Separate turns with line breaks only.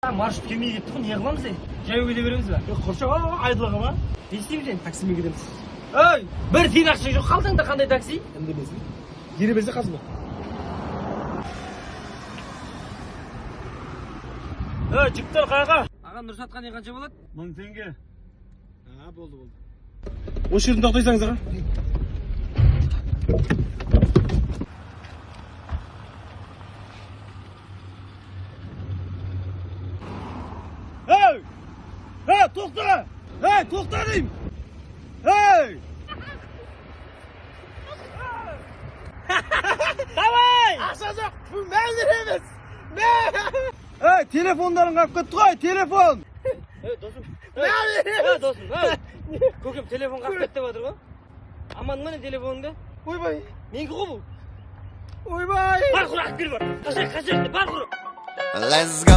Маршрут келмей кетті ғой, не қыламыз ей? Жаяу кете береміз бе?
Қоршаға айдылаға ма?
Не істейміз енді?
Таксимен кетеміз.
Ой, бір тиын ақша жоқ, қалдыңда қандай такси?
Үндемесін. Ері берсе қазба.
Жігіттер қайға? Аға Нұрсатқа не қанша болады?
1000 теңге.
Болды.
Осы жерін тоқтайсаңыз аға. Тоқта! Тоқта деймін!
Давай!
Ақша жоқ! Мән береміз! Телефондарын қап кетті ғой, телефон!
Досым.
Мән береміз!
Досым, көкем телефон қап кетті деп отыр ғой. Аман міне телефоныңды.
Ойбай!
Менікі ғой бұл.
Ойбай!
Бар құрақ кел бар. Қашақ, бар құрақ.
Let's go.